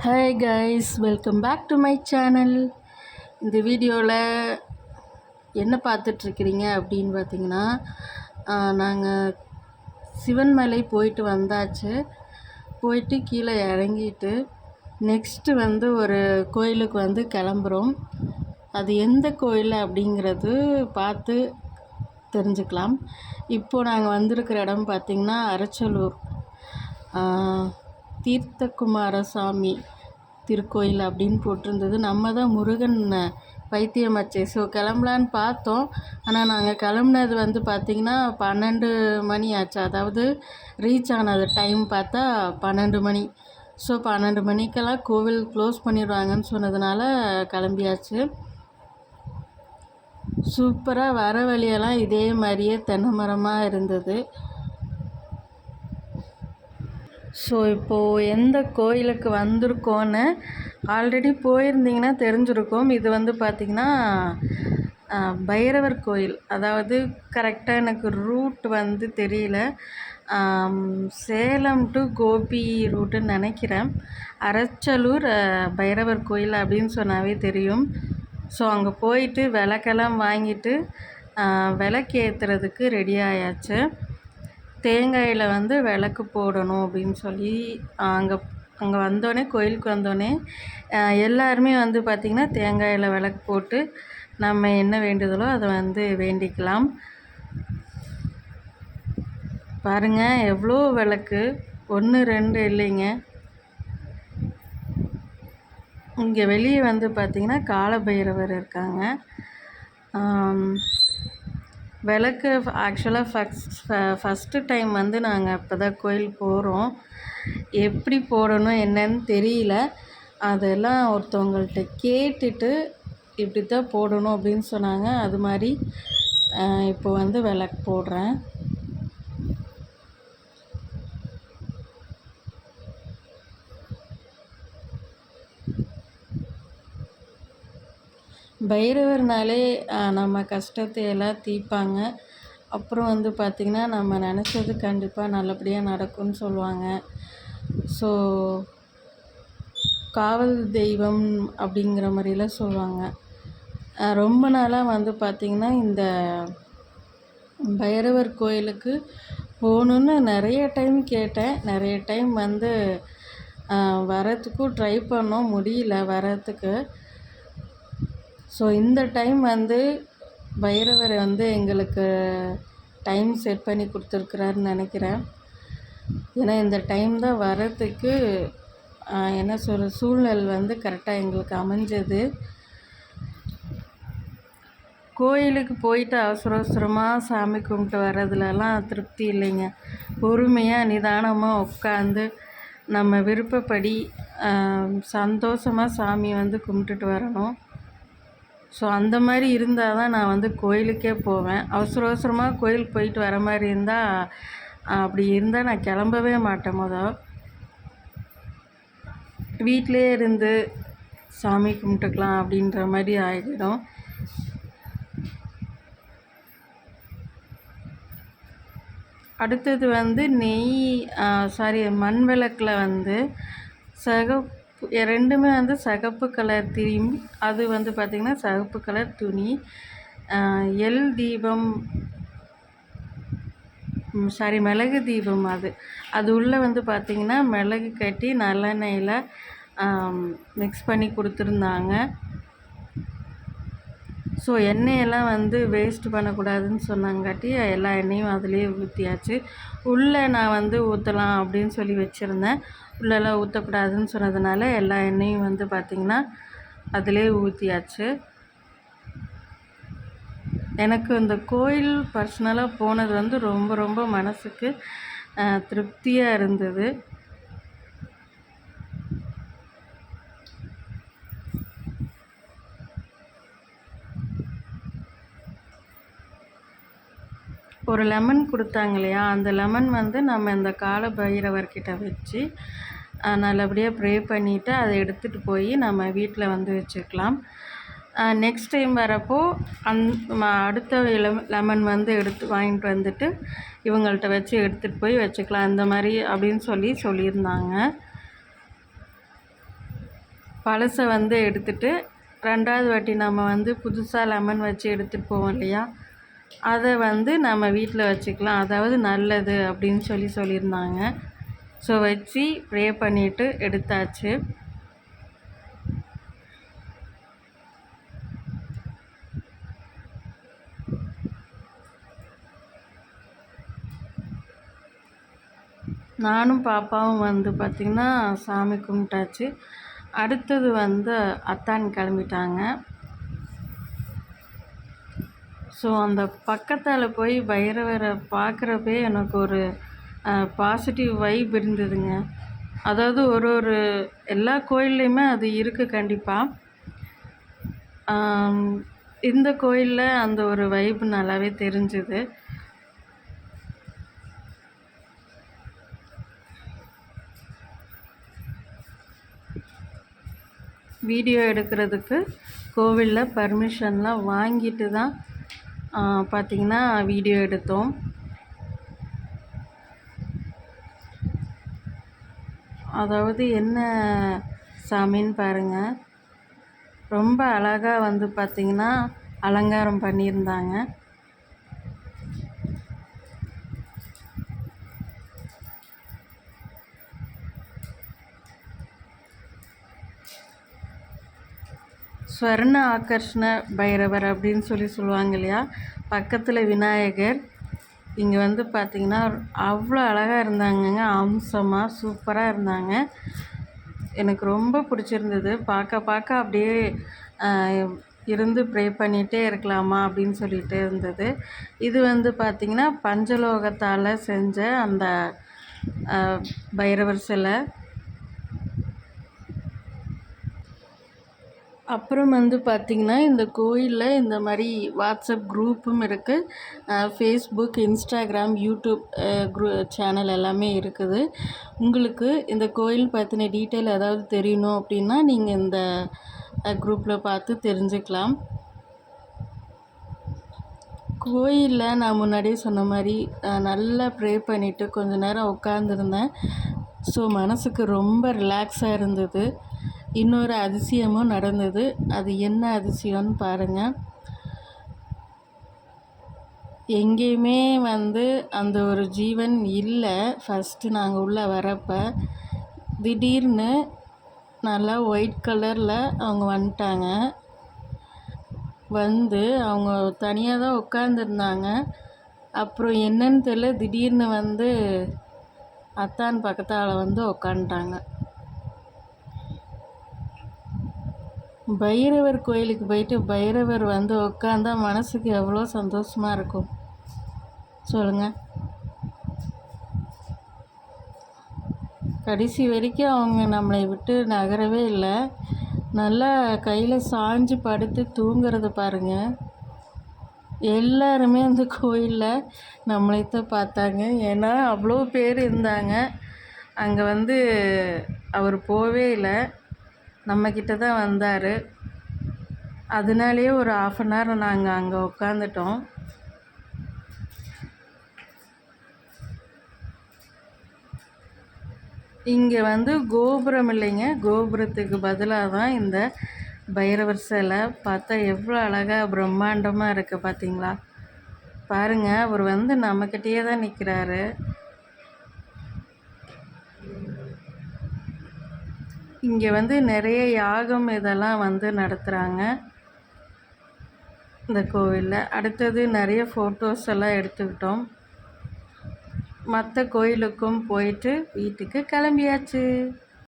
Hi guys, welcome back to my channel. இந்த வீடியோவில் என்ன பார்த்துட்ருக்கிறீங்க அப்படின்னு பார்த்தீங்கன்னா, நாங்கள் சிவன்மலை போயிட்டு வந்தாச்சு. போயிட்டு கீழே இறங்கிட்டு நெக்ஸ்ட்டு ஒரு கோயிலுக்கு கிளம்புறோம். அது எந்த கோயில் அப்படிங்கிறது பார்த்து தெரிஞ்சுக்கலாம். இப்போது நாங்கள் வந்திருக்கிற இடம் பார்த்திங்கன்னா அரச்சலூர் தீர்த்தகுமாரசாமி திருக்கோயில் அப்படின்னு போட்டிருந்தது. நம்ம தான் முருகன் பைத்தியமாச்சே. ஸோ கிளம்பலான்னு பார்த்தோம். ஆனால் நாங்கள் கிளம்புனது பார்த்திங்கன்னா 12 மணி ஆச்சு. அதாவது ரீச் ஆனது டைம் பார்த்தா 12 மணி. ஸோ 12 மணிக்கெல்லாம் கோவில் க்ளோஸ் பண்ணிடுவாங்கன்னு சொன்னதுனால கிளம்பியாச்சு. சூப்பராக வர வழியெல்லாம் இதே மாதிரியே தென்னை மரமாக இருந்தது. ஸோ இப்போது எந்த கோயிலுக்கு வந்திருக்கோன்னு ஆல்ரெடி போயிருந்தீங்கன்னா தெரிஞ்சிருக்கும். இது பார்த்திங்கன்னா பைரவர் கோயில். அதாவது கரெக்டாக எனக்கு ரூட் தெரியல. சேலம் டு கோபி ரூட்டுன்னு நினைக்கிறேன். அரச்சலூர் பைரவர் கோயில் அப்படின்னு சொன்னாவே தெரியும். ஸோ அங்கே போயிட்டு விளக்கெல்லாம் வாங்கிட்டு விளக்கு ஏற்றுறதுக்கு ரெடி ஆயாச்சு. தேங்காயில் விளக்கு போடணும் அப்படின்னு சொல்லி அங்கே வந்தோடனே, கோயிலுக்கு வந்தோடனே எல்லாருமே பார்த்திங்கன்னா தேங்காயில் விளக்கு போட்டு நம்ம என்ன வேண்டுதலோ அதை வேண்டிக்கலாம். பாருங்கள் எவ்வளோ விளக்கு, 1 2 இல்லைங்க. இங்கே வெளியே பார்த்திங்கன்னா காலபைரவர் இருக்காங்க. விளக்கு ஆக்சுவலாக ஃபஸ்ட்டு டைம் நாங்கள் இப்போ தான் கோயில் போகிறோம். எப்படி போடணும் என்னன்னு தெரியல. அதெல்லாம் ஒருத்தவங்கள்ட்ட கேட்டுட்டு இப்படி தான் போடணும் அப்படின்னு சொன்னாங்க. அது மாதிரி இப்போ விளக்கு போடுறேன். பைரவர்னாலே நம்ம கஷ்டத்தை எல்லாம் தீர்ப்பாங்க. அப்புறம் பார்த்திங்கன்னா நம்ம நினச்சது கண்டிப்பாக நல்லபடியாக நடக்கும்னு சொல்லுவாங்க. ஸோ காவல் தெய்வம் அப்படிங்கிற மாதிரிலாம் சொல்லுவாங்க. ரொம்ப நாளாக பார்த்திங்கன்னா இந்த பைரவர் கோயிலுக்கு போகணுன்னு நிறைய டைம் கேட்டேன். நிறைய டைம் வரத்துக்கும் ட்ரை பண்ணோம், முடியல வரத்துக்கு. ஸோ இந்த டைம் பைரவர் எங்களுக்கு டைம் செட் பண்ணி கொடுத்துருக்குறாருன்னு நினைக்கிறேன். ஏன்னா இந்த டைம் தான் வரத்துக்கு என்ன சொல்கிற சூழ்நிலை கரெக்டாக எங்களுக்கு அமைஞ்சது. கோயிலுக்கு போயிட்டு அவசரமாக சாமி கும்பிட்டு வர்றதுலலாம் திருப்தி இல்லைங்க. பொறுமையாக நிதானமாக உட்காந்து நம்ம விருப்பப்படி சந்தோஷமாக சாமி கும்பிட்டுட்டு வரணும். ஸோ அந்த மாதிரி இருந்தால் தான் நான் கோயிலுக்கே போவேன். அவசரமாக கோயிலுக்கு போயிட்டு வர மாதிரி இருந்தால், அப்படி இருந்தால் நான் கிளம்பவே மாட்டேன். வீட்டிலே இருந்து சாமி கும்பிட்டுக்கலாம் அப்படின்ற மாதிரி ஆகிடும். அடுத்தது நெய் மண் விளக்கில் ரெண்டுமே சிகப்பு கலர் தீம். அது பார்த்திங்கன்னா சிகப்பு கலர் துணி. எல் தீபம் மிளகு தீபம். அது உள்ளே பார்த்திங்கன்னா மிளகு கட்டி நல்லெண்ணெயில் மிக்ஸ் பண்ணி கொடுத்துருந்தாங்க. ஸோ எண்ணெயெல்லாம் வேஸ்ட் பண்ணக்கூடாதுன்னு சொன்னாங்காட்டி எல்லா எண்ணெயும் அதிலே ஊற்றியாச்சு. உள்ளே நான் ஊற்றலாம் அப்படின்னு சொல்லி வச்சுருந்தேன். உள்ளெல்லாம் ஊற்றக்கூடாதுன்னு சொன்னதுனால எல்லா எண்ணெயும் பார்த்திங்கன்னா அதிலே ஊற்றியாச்சு. எனக்கு இந்த கோயில் பர்சனலாக போனது ரொம்ப ரொம்ப மனசுக்கு திருப்தியாக இருந்தது. ஒரு லெமன் கொடுத்தாங்க இல்லையா, அந்த லெமன் நம்ம இந்த கால பைரவர்கிட்ட வச்சு நல்லபடியாக ப்ரே பண்ணிவிட்டு அதை எடுத்துகிட்டு போய் நம்ம வீட்டில் வச்சுக்கலாம். நெக்ஸ்ட் டைம் வரப்போ அடுத்த லெமன் எடுத்து வாங்கிட்டு வந்துட்டு இவங்கள்ட்ட வச்சு எடுத்துகிட்டு போய் வச்சுக்கலாம், இந்த மாதிரி அப்படின்னு சொல்லியிருந்தாங்க. பழசை வந்து எடுத்துட்டு 2வது வாட்டி நம்ம வந்து புதுசாக லெமன் வச்சு எடுத்துகிட்டு போவோம் இல்லையா, அதை வந்து நம்ம வீட்டில் வச்சுக்கலாம். அதாவது நல்லது அப்படின்னு சொல்லியிருந்தாங்க. ஸோ வச்சு ப்ரே பண்ணிவிட்டு எடுத்தாச்சு. நானும் பாப்பாவும் வந்து பார்த்திங்கன்னா சாமி கும்பிட்டாச்சு. அடுத்தது வந்து அத்தான் கிளம்பிட்டாங்க. ஸோ அந்த பக்கத்தால் போய் பைரவரை பார்க்குறப்பே எனக்கு ஒரு பாசிட்டிவ் வைப் இருந்ததுங்க. அதாவது ஒரு எல்லா கோயில்லையுமே அது இருக்குது கண்டிப்பாக. இந்த கோயிலில் அந்த ஒரு வைப் நல்லாவே தெரிஞ்சுது. வீடியோ எடுக்கிறதுக்கு கோவிலில் பர்மிஷன்லாம் வாங்கிட்டு தான் பார்த்திங்கன்னா வீடியோ எடுத்தோம். அதாவது என்ன சாமின்னு பாருங்கள், ரொம்ப அழகாக வந்து பார்த்திங்கன்னா அலங்காரம் பண்ணியிருந்தாங்க. ஸ்வர்ண ஆகர்ஷ்ண பைரவர் அப்படின்னு சொல்லுவாங்க இல்லையா, பக்கத்தில் விநாயகர். இங்கே வந்து பார்த்திங்கன்னா அவ்வளோ அழகாக இருந்தாங்கங்க, அம்சமாக சூப்பராக இருந்தாங்க. எனக்கு ரொம்ப பிடிச்சிருந்தது. பார்க்க அப்படியே இருந்து ப்ரே பண்ணிகிட்டே இருக்கலாமா அப்படின்னு சொல்லிகிட்டே இருந்தது. இது வந்து பார்த்திங்கன்னா பஞ்சலோகத்தால் செஞ்ச அந்த பைரவர் சிலை. அப்புறம் வந்து பார்த்திங்கன்னா இந்த கோயிலில் இந்த மாதிரி வாட்ஸ்அப் குரூப்பும் இருக்குது. ஃபேஸ்புக், இன்ஸ்டாகிராம், யூடியூப் சேனல் எல்லாமே இருக்குது. உங்களுக்கு இந்த கோயில் பற்றின டீட்டெயில் ஏதாவது தெரியணும் அப்படின்னா நீங்கள் இந்த குரூப்பில் பார்த்து தெரிஞ்சுக்கலாம். கோயிலில் நான் முன்னாடியே சொன்ன மாதிரி நல்லா ப்ரே பண்ணிவிட்டு கொஞ்ச நேரம் உட்காந்துருந்தேன். ஸோ மனசுக்கு ரொம்ப ரிலாக்ஸாக இருந்தது. இன்னொரு அதிசயமும் நடந்தது. அது என்ன அதிசயம்னு பாருங்கள். எங்கேயுமே வந்து அந்த ஒரு ஜீவன் இல்லை. ஃபஸ்ட்டு நாங்கள் உள்ளே வரப்போ திடீர்னு நல்லா ஒயிட் கலரில் அவங்க வந்துட்டாங்க. வந்து அவங்க தனியாக தான் உட்காந்துருந்தாங்க. அப்புறம் என்னன்னு தெரியல, திடீர்னு வந்து அத்தான் பக்கத்தால் வந்து உக்காந்துட்டாங்க. பைரவர் கோயிலுக்கு போயிட்டு பைரவர் வந்து உட்காந்தா மனசுக்கு எவ்வளோ சந்தோஷமாக இருக்கும் சொல்லுங்கள். கடைசி வரைக்கும் அவங்க நம்மளை விட்டு நகரவே இல்லை. நல்லா கையில் சாஞ்சு படுத்து தூங்குறத பாருங்கள். எல்லாருமே அந்த கோயிலில் நம்மளைத்தான் பார்த்தாங்க. ஏன்னா அவ்வளோ பேர் இருந்தாங்க. அங்கே வந்து அவர் போவே இல்லை, நம்மக்கிட்ட தான் வந்தார். அதனாலேயே ஒரு 1/2 hour நாங்கள் அங்கே உட்காந்துட்டோம். இங்கே வந்து கோபுரம் இல்லைங்க, கோபுரத்துக்கு பதிலாக தான் இந்த பைரவர் சிலை. பார்த்தா எவ்வளோ அழகாக பிரம்மாண்டமாக இருக்குது பார்த்தீங்களா? பாருங்கள், அவர் வந்து நம்மக்கிட்டேயே தான் நிற்கிறாரு. இங்கே வந்து நிறைய யாகம் இதெல்லாம் வந்து நடத்துகிறாங்க இந்த கோவிலில். அடுத்தது நிறைய ஃபோட்டோஸ் எல்லாம் எடுத்துக்கிட்டோம். மற்ற கோயிலுக்கும் போயிட்டு வீட்டுக்கு கிளம்பியாச்சு.